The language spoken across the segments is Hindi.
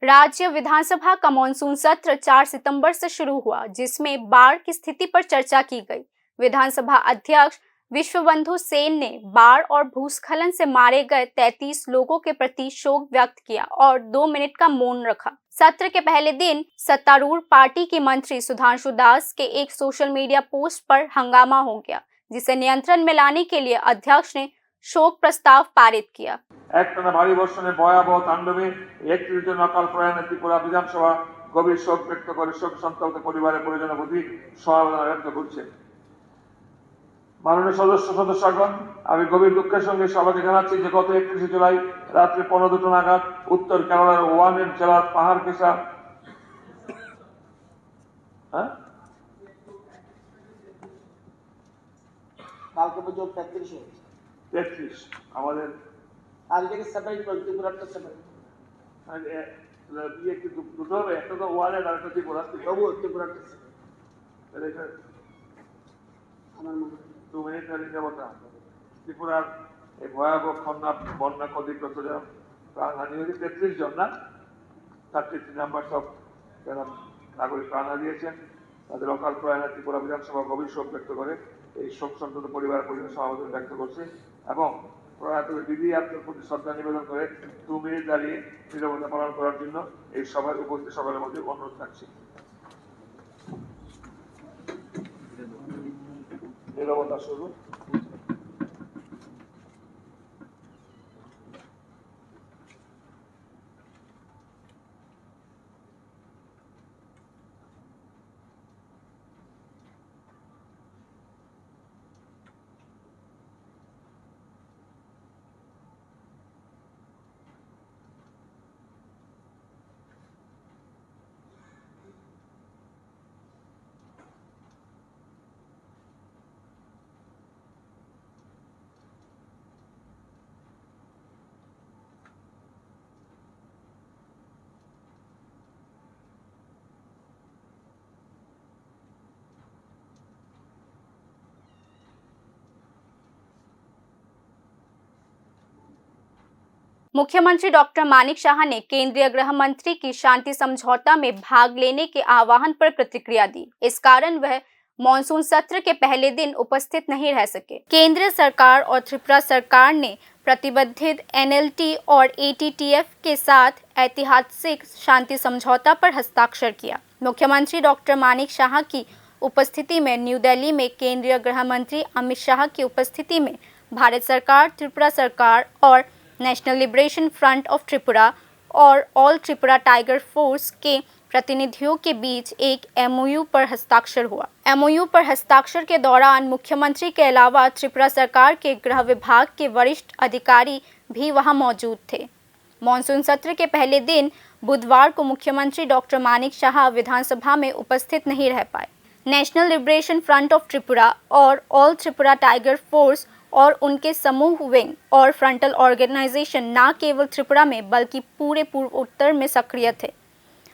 राज्य विधानसभा का मॉनसून सत्र 4 सितंबर से शुरू हुआ, जिसमें बाढ़ की स्थिति पर चर्चा की गई। विधानसभा अध्यक्ष विश्वबंधु सेन ने बाढ़ और भूस्खलन से मारे गए 33 लोगों के प्रति शोक व्यक्त किया और 2 मिनट का मौन रखा। सत्र के पहले दिन सत्तारूढ़ पार्टी के मंत्री सुधांशु दास के एक सोशल मीडिया पोस्ट पर हंगामा हो गया, जिसे नियंत्रण में लाने के लिए अध्यक्ष ने शोक प्रस्ताव पारित किया। একটানা ভারী বর্ষণে ভয়াবহ তাণ্ডবে 31 জন অকাল প্রয়াণে ত্রিপুরা বিধানসভা গভীর শোক ব্যক্ত করে শোক সন্তপ্ত পরিবারের পরিজনের প্রতি সমবেদনা ব্যক্ত করছে। মাননীয় সদস্যগণ, আমি গভীর দুঃখের সঙ্গে সবাইকে জানাচ্ছি যে গত 31 জুলাই রাত্রে 15:02 নাগাদ উত্তর কেরালার ওয়ানের জেলার পাহাড় কেশা কালকে পর্যন্ত 33 আমাদের আজকে সেপারেট করে ত্রিপুরাটা সেপারেট বিয়ে কি দুটো হবে, একটা তো ওয়ানের আর একটা ত্রিপুরা, তবু ত্রিপুরাটা সেপারেট আমার মনে হয় 2 মিনিট নিরাপত্তা। ত্রিপুরার এই ভয়াবহ বন্যা ক্ষতিগ্রস্ত যারা প্রাণহানি হয়েছে 33 জন না 33 নাম্বার সব যারা নাগরিক প্রাণ হারিয়েছেন তাদের অকাল প্রয়াণে ত্রিপুরা বিধানসভা গভীর শোক ব্যক্ত করে এই শোক সন্তপ্ত পরিবারের পরিজনের সমবেদনা ব্যক্ত করছে এবং প্রয়াত দিদি আপনার প্রতি শ্রদ্ধা নিবেদন করে 2 মিনিট দাঁড়িয়ে নীরবতা পালন করার জন্য এই সভায় উপস্থিত সকলের মধ্যে অনুরোধ রাখছি। নীরবতা শুরু। मुख्यमंत्री डॉक्टर मानिक शाह ने केंद्रीय गृह मंत्री की शांति समझौता में भाग लेने के आह्वान पर प्रतिक्रिया दी। इस कारण वह मॉनसून सत्र के पहले दिन उपस्थित नहीं रह सके। केंद्र सरकार और त्रिपुरा सरकार ने प्रतिबद्ध एनएलटी और एटीटीएफ के साथ ऐतिहासिक शांति समझौता पर हस्ताक्षर किया। मुख्यमंत्री डॉक्टर मानिक शाह की उपस्थिति में न्यू दिल्ली में केंद्रीय गृह मंत्री अमित शाह की उपस्थिति में भारत सरकार, त्रिपुरा सरकार और national liberation front of Tripura और ऑल त्रिपुरा टाइगर फोर्स के प्रतिनिधियों के बीच एक एमओयू पर हस्ताक्षर हुआ। एमओयू पर हस्ताक्षर के दौरान मुख्यमंत्री के अलावा त्रिपुरा सरकार के गृह विभाग के वरिष्ठ अधिकारी भी वहां मौजूद थे। मॉनसून सत्र के पहले दिन बुधवार को मुख्यमंत्री डॉक्टर मानिक शाह विधानसभा में उपस्थित नहीं रह पाए। National liberation front of Tripura और ऑल त्रिपुरा टाइगर फोर्स और उनके समूह विंग और फ्रंटल ऑर्गेनाइजेशन न केवल त्रिपुरा में बल्कि पूरे पूर्व उत्तर में सक्रिय थे।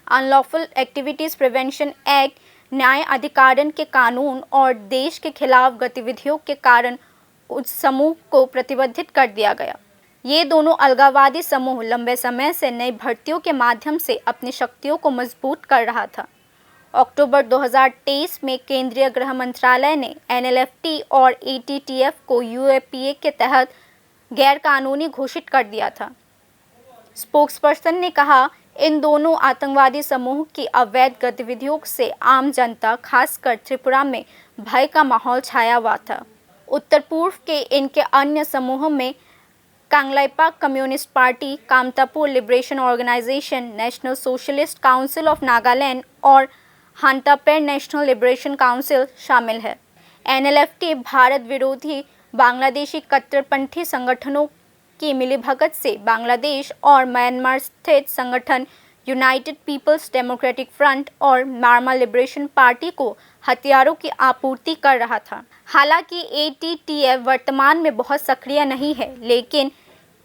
अनलॉफुल एक्टिविटीज प्रिवेंशन एक्ट, न्याय अधिकारण के कानून और देश के खिलाफ गतिविधियों के कारण उस समूह को प्रतिबंधित कर दिया गया। ये दोनों अलगाववादी समूह लंबे समय से नई भर्तियों के माध्यम से अपनी शक्तियों को मजबूत कर रहा था। अक्टूबर 2023 में केंद्रीय गृह मंत्रालय ने एनएलएफटी और एटीटीएफ को यूएपीए के तहत गैर कानूनी घोषित कर दिया था। स्पोक्सपर्सन ने कहा, इन दोनों आतंकवादी समूह की अवैध गतिविधियों से आम जनता, खासकर त्रिपुरा में भय का माहौल छाया हुआ था। उत्तर पूर्व के इनके अन्य समूहों में Kangleipak communist party, Kamtapur liberation organisation, national socialist council of Nagaland और हंटापेर नेशनल लिबरेशन काउंसिल शामिल है। एनएलएफटी भारत विरोधी बांग्लादेशी कट्टरपंथी संगठनों की मिलीभगत से बांग्लादेश और म्यांमार स्थित संगठन यूनाइटेड पीपल्स डेमोक्रेटिक फ्रंट और म्यांमार लिबरेशन पार्टी को हथियारों की आपूर्ति कर रहा था। हालांकि एटीटीएफ वर्तमान में बहुत सक्रिय नहीं है, लेकिन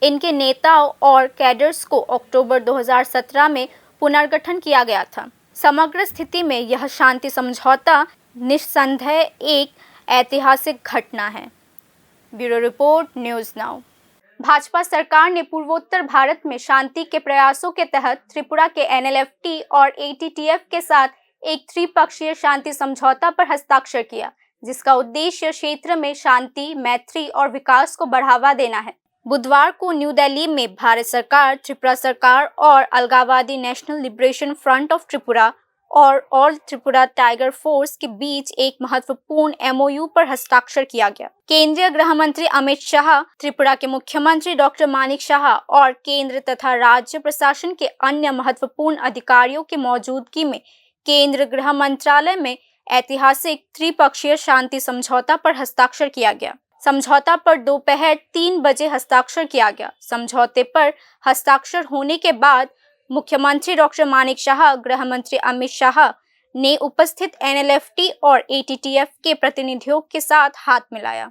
इनके नेताओं और कैडर्स को अक्टूबर 2017 में पुनर्गठन किया गया था। समग्र स्थिति में यह शांति समझौता निस्संदेह एक ऐतिहासिक घटना है। Bureau report, news now. Bhajpa सरकार ने पूर्वोत्तर भारत में शांति के प्रयासों के तहत त्रिपुरा के NLFT और ATTF के साथ एक त्रिपक्षीय शांति समझौता पर हस्ताक्षर किया, जिसका उद्देश्य क्षेत्र में शांति, मैत्री और विकास को बढ़ावा देना है। बुधवार को न्यू दिल्ली में भारत सरकार, त्रिपुरा सरकार और अलगाववादी national liberation front of Tripura और ऑल त्रिपुरा टाइगर फोर्स के बीच एक महत्वपूर्ण MOU पर हस्ताक्षर किया गया। केंद्रीय गृह मंत्री अमित शाह, त्रिपुरा के मुख्यमंत्री डॉक्टर मानिक शाह और केंद्र तथा राज्य प्रशासन के अन्य महत्वपूर्ण अधिकारियों की मौजूदगी में केंद्र गृह मंत्रालय में ऐतिहासिक त्रिपक्षीय शांति समझौता पर हस्ताक्षर किया गया। समझौता पर दोपहर 3 बजे हस्ताक्षर किया गया। समझौते पर हस्ताक्षर होने के बाद मुख्यमंत्री डॉक्टर मानिक शाह, गृह मंत्री अमित शाह ने उपस्थित NLFT और ATTF के प्रतिनिधियों के साथ हाथ मिलाया।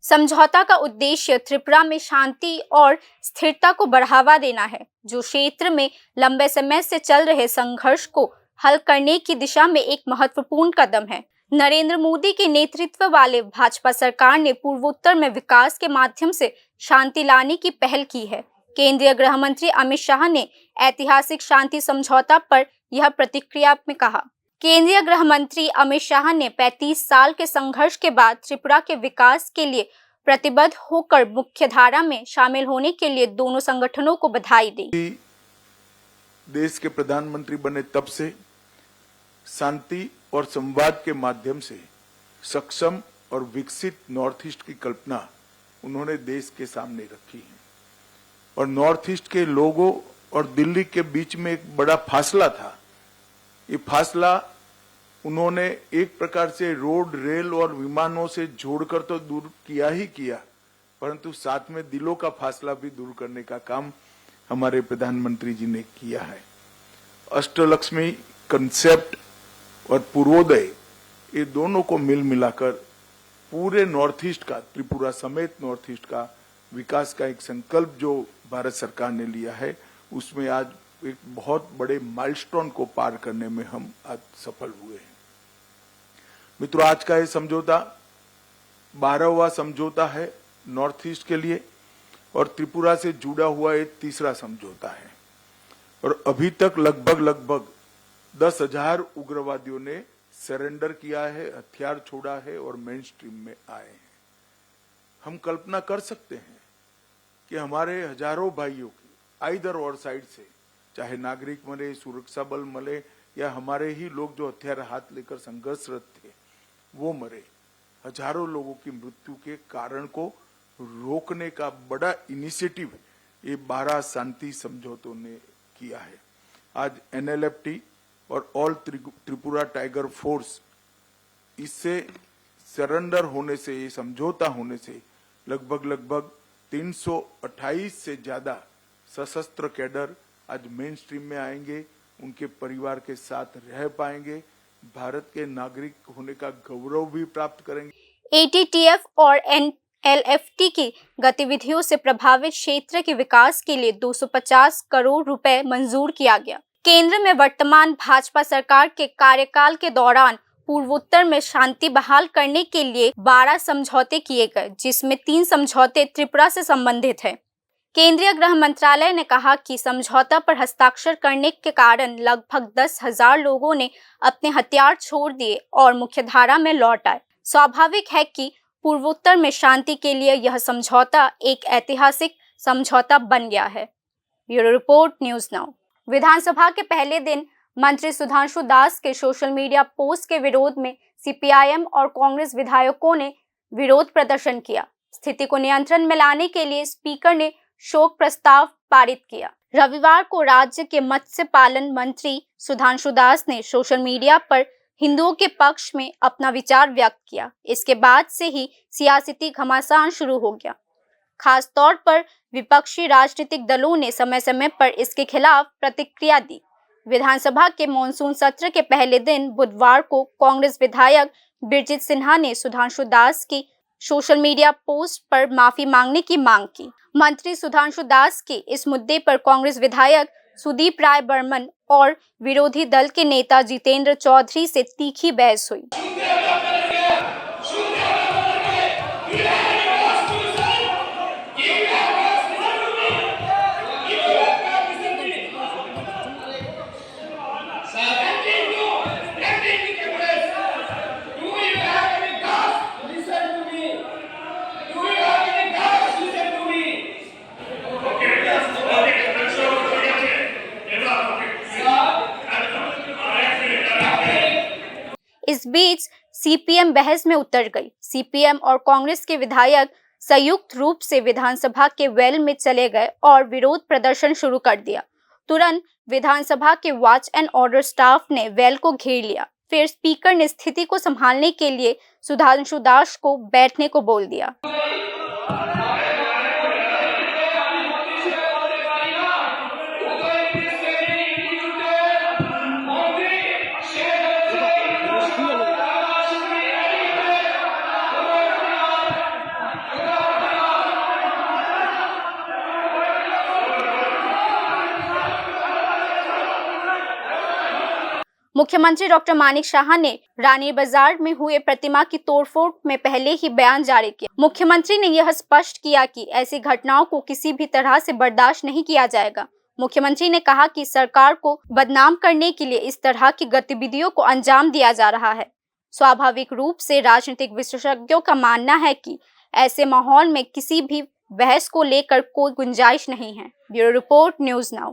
समझौता का उद्देश्य त्रिपुरा में शांति और स्थिरता को बढ़ावा देना है, जो क्षेत्र में लंबे समय से चल रहे संघर्ष को हल करने की दिशा में एक महत्वपूर्ण कदम है। नरेंद्र मोदी के नेतृत्व वाले भाजपा सरकार ने पूर्वोत्तर में विकास के माध्यम से शांति लाने की पहल की है। केंद्रीय गृह मंत्री अमित शाह ने ऐतिहासिक शांति समझौता पर यह प्रतिक्रिया में कहा। केंद्रीय गृह मंत्री अमित शाह ने 35 साल के संघर्ष के बाद त्रिपुरा के विकास के लिए प्रतिबद्ध होकर मुख्यधारा में शामिल होने के लिए दोनों संगठनों को बधाई दी। देश के प्रधानमंत्री बने तब से शांति और संवाद के माध्यम से सक्षम और विकसित नॉर्थ ईस्ट की कल्पना उन्होंने देश के सामने रखी है। और नॉर्थ ईस्ट के लोगों और दिल्ली के बीच में एक बड़ा फासला था। ये फासला उन्होंने एक प्रकार से रोड, रेल और विमानों से जोड़कर तो दूर किया ही किया, परंतु साथ में दिलों का फासला भी दूर करने का काम हमारे प्रधानमंत्री जी ने किया है। अष्टलक्ष्मी कंसेप्ट और पूर्वोदय, ये दोनों को मिल मिलाकर पूरे नॉर्थ ईस्ट का, त्रिपुरा समेत नॉर्थ ईस्ट का विकास का एक संकल्प जो भारत सरकार ने लिया है, उसमें आज एक बहुत बड़े माइलस्टोन को पार करने में हम आज सफल हुए हैं। मित्रों, आज का ये समझौता 12वां समझौता है नॉर्थ ईस्ट के लिए और त्रिपुरा से जुड़ा हुआ एक तीसरा समझौता है। और अभी तक लगभग 10,000 उग्रवादियों ने सरेंडर किया है, हथियार छोड़ा है और मेन स्ट्रीम में आए हैं। हम कल्पना कर सकते हैं कि हमारे हजारों भाइयों की आइदर और साइड से, चाहे नागरिक मरे, सुरक्षा बल मरे या हमारे ही लोग जो हथियार हाथ लेकर संघर्षरत थे वो मरे, हजारों लोगों की मृत्यु के कारण को रोकने का बड़ा इनिशिएटिव ये 12 शांति समझौतों ने किया है। आज NLFT और ऑल त्रिपुरा टाइगर फोर्स, इससे सरेंडर होने से, ये समझौता होने से लगभग 328 से ज्यादा सशस्त्र कैडर आज मेन स्ट्रीम में आएंगे, उनके परिवार के साथ रह पाएंगे, भारत के नागरिक होने का गौरव भी प्राप्त करेंगे। ATTF और NLFT की गतिविधियों से प्रभावित क्षेत्र के विकास के लिए 250 करोड़ रुपए मंजूर किया गया। केंद्र में वर्तमान भाजपा सरकार के कार्यकाल के दौरान पूर्वोत्तर में शांति बहाल करने के लिए 12 समझौते किए गए, जिसमें 3 समझौते त्रिपुरा से संबंधित हैं। केंद्रीय गृह मंत्रालय ने कहा कि समझौता पर हस्ताक्षर करने के कारण लगभग 10,000 लोगों ने अपने हथियार छोड़ दिए और मुख्यधारा में लौट आए। स्वाभाविक है कि पूर्वोत्तर में शांति के लिए यह समझौता एक ऐतिहासिक समझौता बन गया है। Bureau report, news now. विधानसभा के पहले दिन मंत्री सुधांशु दास के सोशल मीडिया पोस्ट के विरोध में CPIM और कांग्रेस विधायकों ने विरोध प्रदर्शन किया। स्थिति को नियंत्रण में लाने के लिए स्पीकर ने शोक प्रस्ताव पारित किया। रविवार को राज्य के मत्स्य पालन मंत्री सुधांशु दास ने सोशल मीडिया पर हिंदुओं के पक्ष में अपना विचार व्यक्त किया। इसके बाद से ही सियासती घमासान शुरू हो गया। खास तौर पर विपक्षी राजनीतिक दलों ने समय समय पर इसके खिलाफ प्रतिक्रिया दी। विधानसभा के मॉनसून सत्र के पहले दिन बुधवार को कांग्रेस विधायक बिरजित सिन्हा ने सुधांशु दास की सोशल मीडिया पोस्ट पर माफी मांगने की मांग की। मंत्री सुधांशु दास के इस मुद्दे पर कांग्रेस विधायक सुदीप राय बर्मन और विरोधी दल के नेता जितेंद्र चौधरी से तीखी बहस हुई। इस बीच सीपीएम बहस में उतर गई। सीपीएम और कांग्रेस के विधायक संयुक्त रूप से विधानसभा के वेल में चले गए और विरोध प्रदर्शन शुरू कर दिया। तुरंत विधानसभा के वॉच एंड ऑर्डर स्टाफ ने वेल को घेर लिया। फिर स्पीकर ने स्थिति को संभालने के लिए सुधांशु दास को बैठने को बोल दिया। मुख्यमंत्री डॉक्टर मानिक शाह ने रानी बाजार में हुए प्रतिमा की तोड़फोड़ में पहले ही बयान जारी किया। मुख्यमंत्री ने यह स्पष्ट किया कि ऐसी घटनाओं को किसी भी तरह से बर्दाश्त नहीं किया जाएगा। मुख्यमंत्री ने कहा कि सरकार को बदनाम करने के लिए इस तरह की गतिविधियों को अंजाम दिया जा रहा है। स्वाभाविक रूप से राजनीतिक विशेषज्ञों का मानना है कि ऐसे माहौल में किसी भी बहस को लेकर कोई गुंजाइश नहीं है। Bureau report, news now.